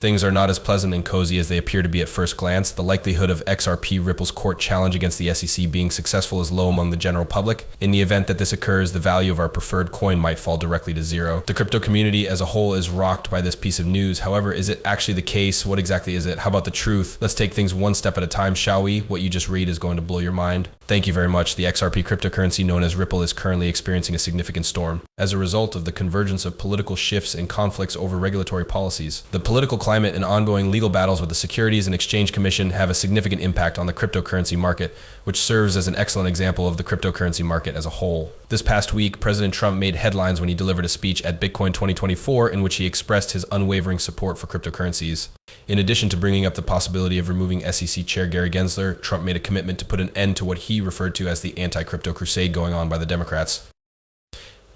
Things are not as pleasant and cozy as they appear to be at first glance. The likelihood of XRP Ripple's court challenge against the SEC being successful is low among the general public. In the event that this occurs, the value of our preferred coin might fall directly to zero. The crypto community as a whole is rocked by this piece of news. However, is it actually the case? What exactly is it? How about the truth? Let's take things one step at a time, shall we? What you just read is going to blow your mind. Thank you very much. The XRP cryptocurrency known as Ripple is currently experiencing a significant storm as a result of the convergence of political shifts and conflicts over regulatory policies. The political climate and ongoing legal battles with the Securities and Exchange Commission have a significant impact on the cryptocurrency market, which serves as an excellent example of the cryptocurrency market as a whole. This past week, President Trump made headlines when he delivered a speech at Bitcoin 2024 in which he expressed his unwavering support for cryptocurrencies. In addition to bringing up the possibility of removing SEC Chair Gary Gensler, Trump made a commitment to put an end to what he referred to as the anti-crypto crusade going on by the Democrats.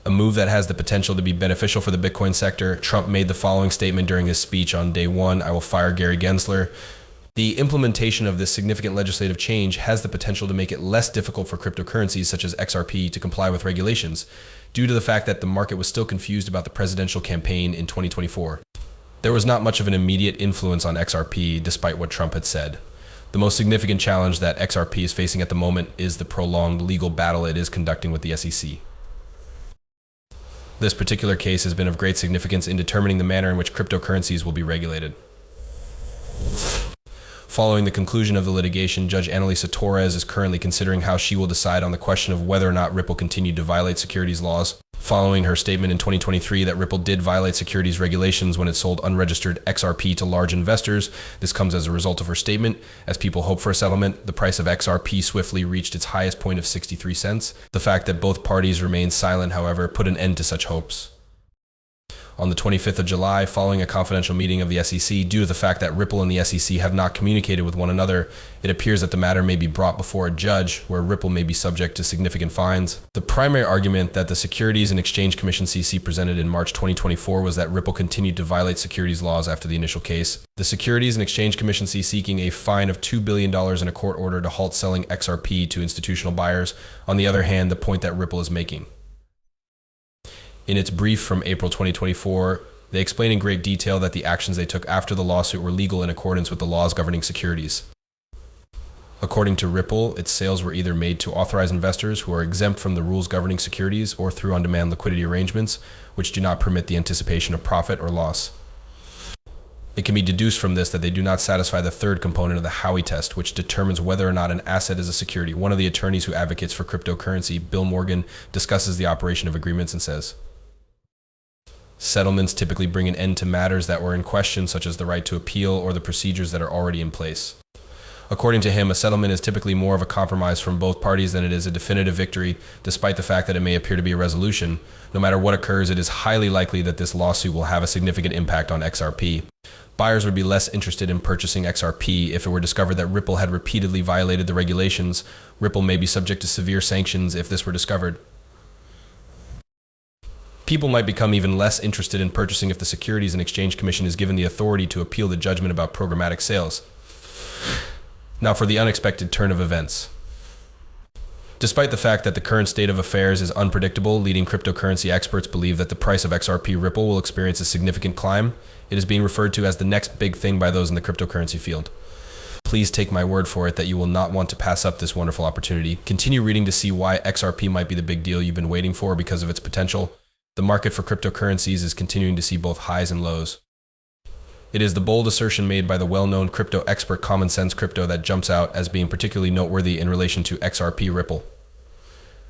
A move that has the potential to be beneficial for the Bitcoin sector. Trump made the following statement during his speech on day one: "I will fire Gary Gensler." The implementation of this significant legislative change has the potential to make it less difficult for cryptocurrencies such as XRP to comply with regulations, due to the fact that the market was still confused about the presidential campaign in 2024. There was not much of an immediate influence on XRP, despite what Trump had said. The most significant challenge that XRP is facing at the moment is the prolonged legal battle it is conducting with the SEC. This particular case has been of great significance in determining the manner in which cryptocurrencies will be regulated. Following the conclusion of the litigation, Judge Annalisa Torres is currently considering how she will decide on the question of whether or not Ripple continued to violate securities laws. Following her statement in 2023 that Ripple did violate securities regulations when it sold unregistered XRP to large investors, this comes as a result of her statement. As people hope for a settlement, the price of XRP swiftly reached its highest point of 63 cents. The fact that both parties remained silent, however, put an end to such hopes. On the 25th of July, following a confidential meeting of the SEC, due to the fact that Ripple and the SEC have not communicated with one another, it appears that the matter may be brought before a judge, where Ripple may be subject to significant fines. The primary argument that the Securities and Exchange Commission (SEC) presented in March 2024 was that Ripple continued to violate securities laws after the initial case. The Securities and Exchange Commission (SEC) seeking a fine of $2 billion in a court order to halt selling XRP to institutional buyers. On the other hand, the point that Ripple is making. In its brief from April 2024, they explain in great detail that the actions they took after the lawsuit were legal in accordance with the laws governing securities. According to Ripple, its sales were either made to authorized investors who are exempt from the rules governing securities or through on-demand liquidity arrangements, which do not permit the anticipation of profit or loss. It can be deduced from this that they do not satisfy the third component of the Howey test, which determines whether or not an asset is a security. One of the attorneys who advocates for cryptocurrency, Bill Morgan, discusses the operation of agreements and says, "Settlements typically bring an end to matters that were in question, such as the right to appeal or the procedures that are already in place." According to him, a settlement is typically more of a compromise from both parties than it is a definitive victory, despite the fact that it may appear to be a resolution. No matter what occurs, it is highly likely that this lawsuit will have a significant impact on XRP. Buyers would be less interested in purchasing XRP if it were discovered that Ripple had repeatedly violated the regulations. Ripple may be subject to severe sanctions if this were discovered. People might become even less interested in purchasing if the Securities and Exchange Commission is given the authority to appeal the judgment about programmatic sales. Now for the unexpected turn of events. Despite the fact that the current state of affairs is unpredictable, leading cryptocurrency experts believe that the price of XRP Ripple will experience a significant climb. It is being referred to as the next big thing by those in the cryptocurrency field. Please take my word for it that you will not want to pass up this wonderful opportunity. Continue reading to see why XRP might be the big deal you've been waiting for because of its potential. The market for cryptocurrencies is continuing to see both highs and lows. It is the bold assertion made by the well-known crypto expert Common Sense Crypto that jumps out as being particularly noteworthy in relation to XRP Ripple.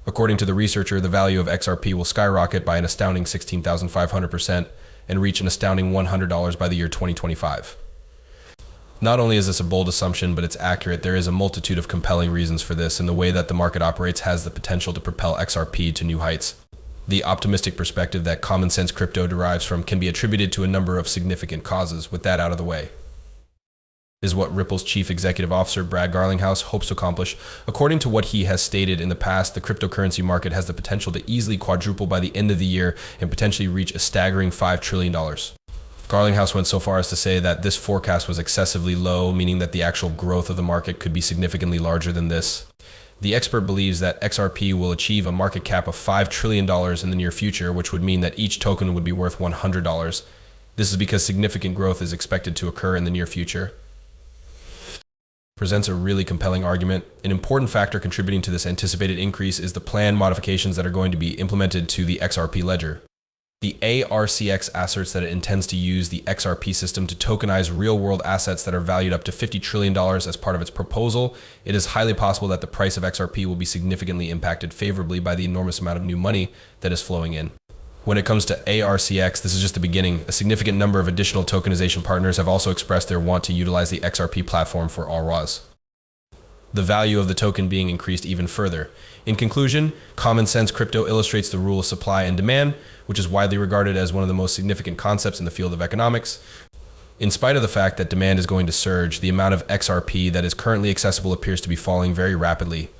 According to the researcher, the value of XRP will skyrocket by an astounding 16,500% and reach an astounding $100 by the year 2025. Not only is this a bold assumption, but it's accurate. There is a multitude of compelling reasons for this, and the way that the market operates has the potential to propel XRP to new heights. The optimistic perspective that Common Sense Crypto derives from can be attributed to a number of significant causes. With that out of the way, is what Ripple's chief executive officer, Brad Garlinghouse, hopes to accomplish. According to what he has stated in the past, the cryptocurrency market has the potential to easily quadruple by the end of the year and potentially reach a staggering $5 trillion. Garlinghouse went so far as to say that this forecast was excessively low, meaning that the actual growth of the market could be significantly larger than this. The expert believes that XRP will achieve a market cap of $5 trillion in the near future, which would mean that each token would be worth $100. This is because significant growth is expected to occur in the near future. Presents a really compelling argument. An important factor contributing to this anticipated increase is the planned modifications that are going to be implemented to the XRP ledger. The ARCX asserts that it intends to use the XRP system to tokenize real-world assets that are valued up to $50 trillion as part of its proposal. It is highly possible that the price of XRP will be significantly impacted favorably by the enormous amount of new money that is flowing in. When it comes to ARCX, this is just the beginning. A significant number of additional tokenization partners have also expressed their want to utilize the XRP platform for RWAs. The value of the token being increased even further. In conclusion, common sense crypto illustrates the rule of supply and demand, which is widely regarded as one of the most significant concepts in the field of economics. In spite of the fact that demand is going to surge, the amount of XRP that is currently accessible appears to be falling very rapidly.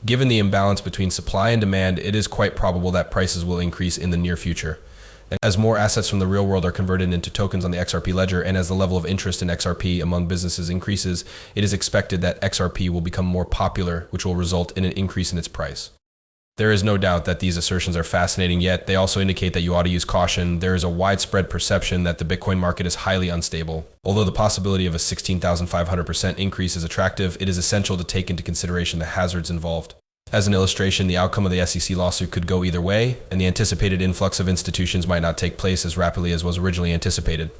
Given the imbalance between supply and demand, it is quite probable that prices will increase in the near future. As more assets from the real world are converted into tokens on the XRP ledger, and as the level of interest in XRP among businesses increases, it is expected that XRP will become more popular, which will result in an increase in its price. There is no doubt that these assertions are fascinating, yet they also indicate that you ought to use caution. There is a widespread perception that the Bitcoin market is highly unstable. Although the possibility of a 16,500% increase is attractive, it is essential to take into consideration the hazards involved. As an illustration, the outcome of the SEC lawsuit could go either way, and the anticipated influx of institutions might not take place as rapidly as was originally anticipated.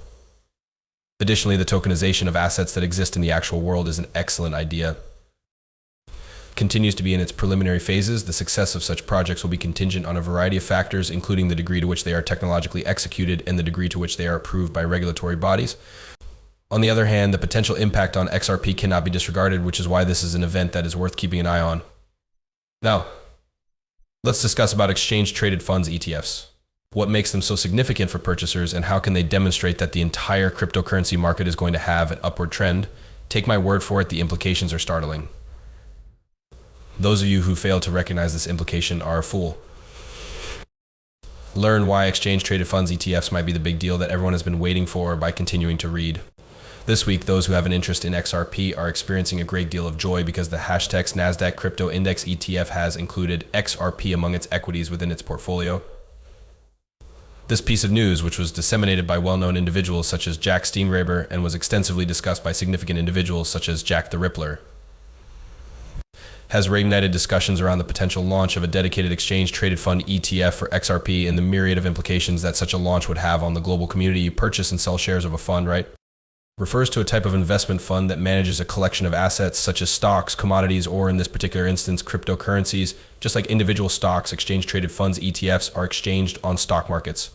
Additionally, the tokenization of assets that exist in the actual world is an excellent idea. Continues to be in its preliminary phases. The success of such projects will be contingent on a variety of factors, including the degree to which they are technologically executed and the degree to which they are approved by regulatory bodies. On the other hand, the potential impact on XRP cannot be disregarded, which is why this is an event that is worth keeping an eye on. Now, let's discuss about exchange-traded funds ETFs. What makes them so significant for purchasers, and how can they demonstrate that the entire cryptocurrency market is going to have an upward trend? Take my word for it, the implications are startling. Those of you who fail to recognize this implication are a fool. Learn why exchange-traded funds ETFs might be the big deal that everyone has been waiting for by continuing to read. This week, those who have an interest in XRP are experiencing a great deal of joy because the #Thankx Nasdaq Crypto Index ETF has included XRP among its equities within its portfolio. This piece of news, which was disseminated by well-known individuals such as Jack Steenraber and was extensively discussed by significant individuals such as Jack the Rippler, has reignited discussions around the potential launch of a dedicated exchange-traded fund ETF for XRP and the myriad of implications that such a launch would have on the global community. You purchase and sell shares of a fund, right? Refers to a type of investment fund that manages a collection of assets such as stocks, commodities, or in this particular instance, cryptocurrencies. Just like individual stocks, exchange-traded funds ETFs are exchanged on stock markets.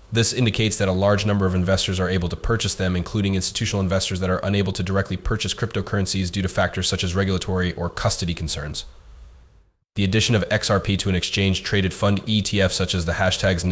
This indicates that a large number of investors are able to purchase them, including institutional investors that are unable to directly purchase cryptocurrencies due to factors such as regulatory or custody concerns. The addition of XRP to an exchange-traded fund ETF such as the #Nasdaq